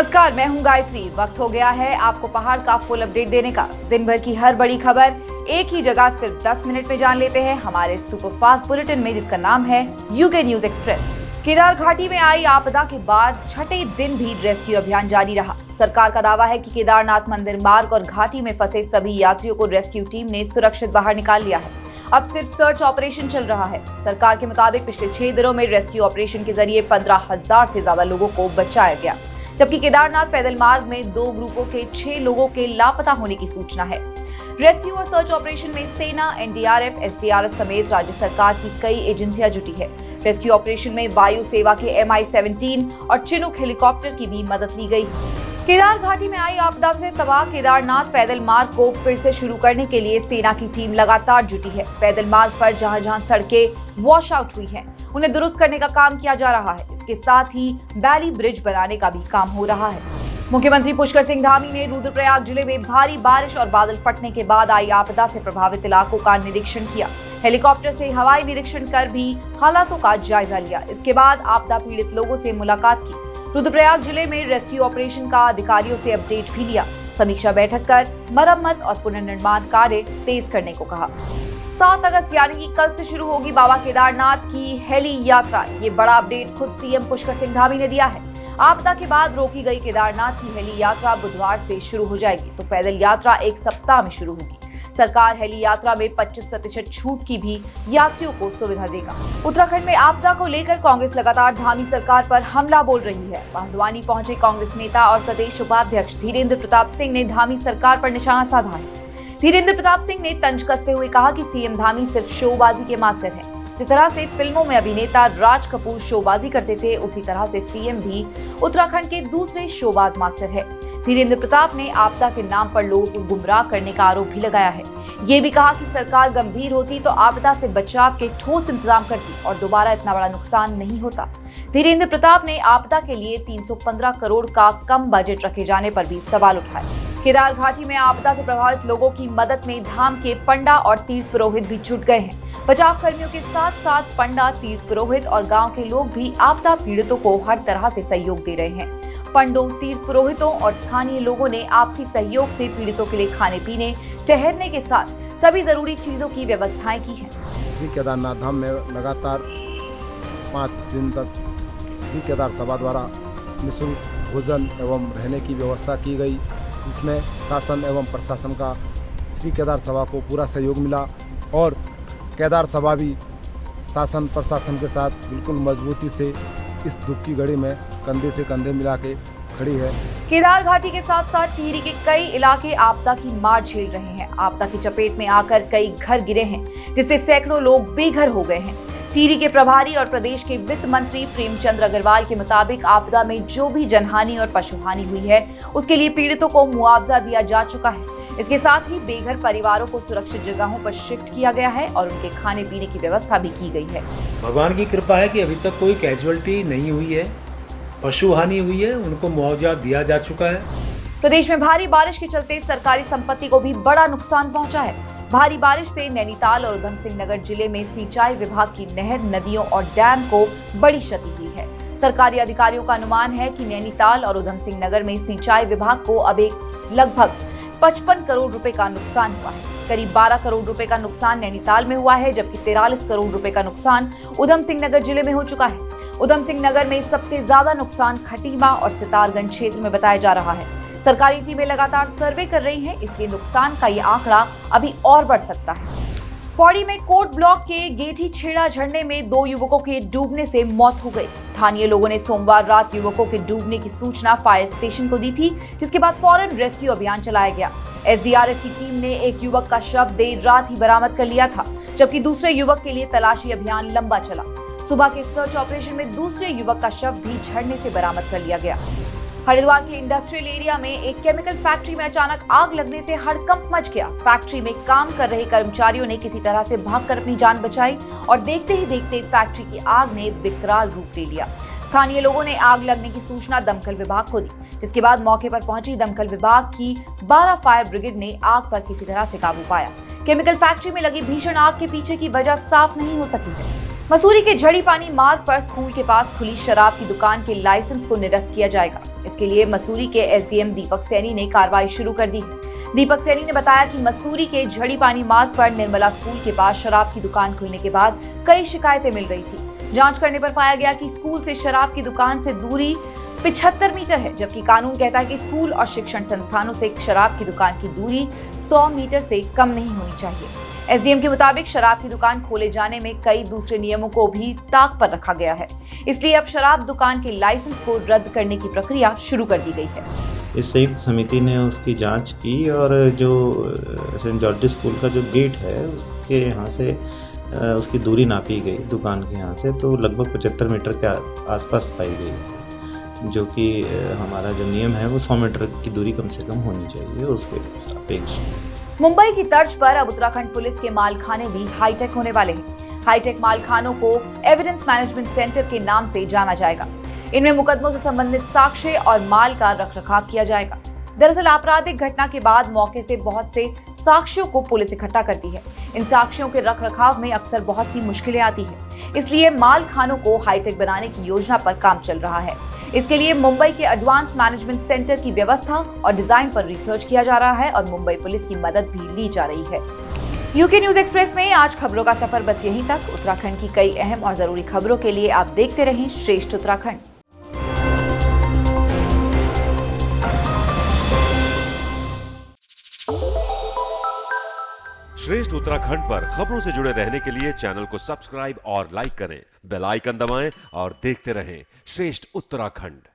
नमस्कार, मैं हूं गायत्री। वक्त हो गया है आपको पहाड़ का फुल अपडेट देने का। दिन भर की हर बड़ी खबर एक ही जगह सिर्फ 10 मिनट में जान लेते हैं हमारे सुपरफास्ट बुलेटिन में, जिसका नाम है यूके न्यूज एक्सप्रेस। केदार घाटी में आई आपदा के बाद छठे दिन भी रेस्क्यू अभियान जारी रहा। सरकार का दावा है कि केदारनाथ मंदिर मार्ग और घाटी में फंसे सभी यात्रियों को रेस्क्यू टीम ने सुरक्षित बाहर निकाल लिया है। अब सिर्फ सर्च ऑपरेशन चल रहा है। सरकार के मुताबिक पिछले 6 दिनों में रेस्क्यू ऑपरेशन के जरिए 15,000 से ज्यादा लोगों को बचाया गया, जबकि केदारनाथ पैदल मार्ग में 2 ग्रुपों के 6 लोगों के लापता होने की सूचना है। रेस्क्यू और सर्च ऑपरेशन में सेना, एनडीआरएफ, एसडीआरएफ समेत राज्य सरकार की कई एजेंसियां जुटी है। रेस्क्यू ऑपरेशन में वायु सेवा के MI-17 और चिनूक हेलीकॉप्टर की भी मदद ली गई। केदार घाटी में आई आपदा से तबाह केदारनाथ पैदल मार्ग को फिर से शुरू करने के लिए सेना की टीम लगातार जुटी है। पैदल मार्ग पर जहां सड़कें वॉश आउट हुई हैं, उन्हें दुरुस्त करने का काम किया जा रहा है। इसके साथ ही बैली ब्रिज बनाने का भी काम हो रहा है। मुख्यमंत्री पुष्कर सिंह धामी ने रुद्रप्रयाग जिले में भारी बारिश और बादल फटने के बाद आई आपदा से प्रभावित इलाकों का निरीक्षण किया। हेलीकॉप्टर से हवाई निरीक्षण कर भी हालातों का जायजा लिया। इसके बाद आपदा पीड़ित लोगों से मुलाकात की। रुद्रप्रयाग जिले में रेस्क्यू ऑपरेशन का अधिकारियों से अपडेट भी लिया। समीक्षा बैठक कर मरम्मत और पुनर्निर्माण कार्य तेज करने को कहा। 7 अगस्त यानी कि कल से शुरू होगी बाबा केदारनाथ की हेली यात्रा। ये बड़ा अपडेट खुद सीएम पुष्कर सिंह धामी ने दिया है। आपदा के बाद रोकी गई केदारनाथ की हेली यात्रा बुधवार से शुरू हो जाएगी, तो पैदल यात्रा 1 सप्ताह में शुरू होगी। सरकार हेली यात्रा में 25% छूट की भी यात्रियों को सुविधा देगा। उत्तराखंड में आपदा को लेकर कांग्रेस लगातार धामी सरकार पर हमला बोल रही है। बांधवानी पहुंचे कांग्रेस नेता और प्रदेश उपाध्यक्ष धीरेन्द्र प्रताप सिंह ने धामी सरकार पर निशाना साधा है। धीरेन्द्र प्रताप सिंह ने तंज कसते हुए कहा कि सीएम धामी सिर्फ शोबाजी के मास्टर हैं। जिस तरह से फिल्मों में अभिनेता राज कपूर शोबाजी करते थे, उसी तरह से सीएम भी उत्तराखंड के दूसरे शोबाज मास्टर है। धीरेन्द्र प्रताप ने आपदा के नाम पर लोगों को गुमराह करने का आरोप भी लगाया है। ये भी कहा कि सरकार गंभीर होती तो आपदा से बचाव के ठोस इंतजाम करती और दोबारा इतना बड़ा नुकसान नहीं होता। धीरेन्द्र प्रताप ने आपदा के लिए 315 करोड़ का कम बजट रखे जाने पर भी सवाल उठाए। केदार घाटी में आपदा से प्रभावित लोगों की मदद में धाम के पंडा और तीर्थ पुरोहित भी जुट गए हैं। बचाव कर्मियों के साथ साथ पंडा, तीर्थ पुरोहित और गांव के लोग भी आपदा पीड़ितों को हर तरह से सहयोग दे रहे हैं। पंडों, तीर्थ पुरोहितों और स्थानीय लोगों ने आपसी सहयोग से पीड़ितों के लिए खाने पीने, ठहरने के साथ सभी जरूरी चीजों की व्यवस्थाएं की हैं। श्री केदारनाथ धाम में लगातार 5 दिन तक श्री केदार सभा द्वारा निःशुल्क भोजन एवं रहने की व्यवस्था की गई, जिसमें शासन एवं प्रशासन का श्री केदार सभा को पूरा सहयोग मिला और केदार सभा भी शासन प्रशासन के साथ बिल्कुल मजबूती से इस दुख की घड़ी में कंधे से कंधे मिला के खड़ी है। केदार घाटी के साथ साथ टिहरी के कई इलाके आपदा की मार झेल रहे हैं। आपदा की चपेट में आकर कई घर गिरे हैं, जिससे सैकड़ों लोग बेघर हो गए हैं। टिहरी के प्रभारी और प्रदेश के वित्त मंत्री प्रेमचंद्र अग्रवाल के मुताबिक आपदा में जो भी जनहानि और पशुहानि हुई है, उसके लिए पीड़ितों को मुआवजा दिया जा चुका है। इसके साथ ही बेघर परिवारों को सुरक्षित जगहों पर शिफ्ट किया गया है और उनके खाने पीने की व्यवस्था भी की गई है। भगवान की कृपा है कि अभी तक कोई कैजुअलिटी नहीं हुई है, पशु हानि हुई है, उनको मुआवजा दिया जा चुका है। प्रदेश में भारी बारिश के चलते सरकारी संपत्ति को भी बड़ा नुकसान पहुंचा है। भारी बारिश से नैनीताल और उधम सिंह नगर जिले में सिंचाई विभाग की नहर, नदियों और डैम को बड़ी क्षति हुई है। सरकारी अधिकारियों का अनुमान है कि नैनीताल और उधम सिंह नगर में सिंचाई विभाग को अब एक लगभग 55 करोड़ रुपए का नुकसान हुआ है। करीब 12 करोड़ रुपए का नुकसान नैनीताल में हुआ है, जबकि 43 करोड़ रुपए का नुकसान उधम सिंह नगर जिले में हो चुका है। उधम सिंह नगर में सबसे ज्यादा नुकसान खटीमा और सितारगंज क्षेत्र में बताया जा रहा है। सरकारी टीमें लगातार सर्वे कर रही हैं, इसलिए नुकसान का ये आंकड़ा अभी और बढ़ सकता है। पौड़ी में कोट ब्लॉक के गेठी छेड़ा झरने में 2 युवकों के डूबने से मौत हो गई। स्थानीय लोगों ने सोमवार रात युवकों के डूबने की सूचना फायर स्टेशन को दी थी, जिसके बाद फौरन रेस्क्यू अभियान चलाया गया। एसडीआरएफ की टीम ने एक युवक का शव देर रात ही बरामद कर लिया था, जबकि दूसरे युवक के लिए तलाशी अभियान लंबा चला। सुबह के सर्च ऑपरेशन में दूसरे युवक का शव भी झरने से बरामद कर लिया गया। हरिद्वार के इंडस्ट्रियल एरिया में एक केमिकल फैक्ट्री में अचानक आग लगने से हड़कंप मच गया। फैक्ट्री में काम कर रहे कर्मचारियों ने किसी तरह से भागकर अपनी जान बचाई और देखते ही देखते फैक्ट्री की आग ने विकराल रूप ले लिया। स्थानीय लोगों ने आग लगने की सूचना दमकल विभाग को दी, जिसके बाद मौके पर पहुंची दमकल विभाग की 12 फायर ब्रिगेड ने आग पर किसी तरह से काबू पाया। केमिकल फैक्ट्री में लगी भीषण आग के पीछे की वजह साफ नहीं हो सकी है। मसूरी के झड़ी पानी मार्ग पर स्कूल के पास खुली शराब की दुकान के लाइसेंस को निरस्त किया जाएगा। इसके लिए मसूरी के एसडीएम दीपक सैनी ने कार्रवाई शुरू कर दी है। दीपक सैनी ने बताया कि मसूरी के झड़ी पानी मार्ग पर निर्मला स्कूल के पास शराब की दुकान खुलने के बाद कई शिकायतें मिल रही थी। जांच करने पर पाया गया कि स्कूल से शराब की दुकान से दूरी 75 मीटर है, जबकि कानून कहता है कि स्कूल और शिक्षण संस्थानों से शराब की दुकान की दूरी 100 मीटर से कम नहीं होनी चाहिए। एसडीएम के मुताबिक शराब की दुकान खोले जाने में कई दूसरे नियमों को भी ताक पर रखा गया है, इसलिए अब शराब दुकान के लाइसेंस को रद्द करने की प्रक्रिया शुरू कर दी गई है। इस संयुक्त समिति ने उसकी जांच की और जो सेंट जॉर्ज स्कूल का जो गेट है उसके यहाँ से उसकी दूरी नापी गई दुकान के यहाँ से, तो लगभग 75 मीटर के आसपास पाई गई, जो कि हमारा जो नियम है वो 100 मीटर की दूरी कम से कम होनी चाहिए उसके अपेक्षा। मुंबई की तर्ज पर अब उत्तराखंड पुलिस के मालखाने भी हाईटेक होने वाले हैं। हाईटेक मालखानों को एविडेंस मैनेजमेंट सेंटर के नाम से जाना जाएगा। इनमें मुकदमों से संबंधित साक्ष्य और माल का रखरखाव किया जाएगा। दरअसल आपराधिक घटना के बाद मौके से बहुत से साक्ष्यों को पुलिस इकट्ठा करती है। इन साक्ष्यों के रखरखाव में अक्सर बहुत सी मुश्किलें आती हैं, इसलिए माल खानों को हाईटेक बनाने की योजना पर काम चल रहा है। इसके लिए मुंबई के एडवांस मैनेजमेंट सेंटर की व्यवस्था और डिजाइन पर रिसर्च किया जा रहा है और मुंबई पुलिस की मदद भी ली जा रही है। यूके न्यूज एक्सप्रेस में आज खबरों का सफर बस यहीं तक। उत्तराखंड की कई अहम और जरूरी खबरों के लिए आप देखते रहें श्रेष्ठ उत्तराखंड। श्रेष्ठ उत्तराखंड पर खबरों से जुड़े रहने के लिए चैनल को सब्सक्राइब और लाइक करें, बेल आइकन दबाएं और देखते रहें श्रेष्ठ उत्तराखंड।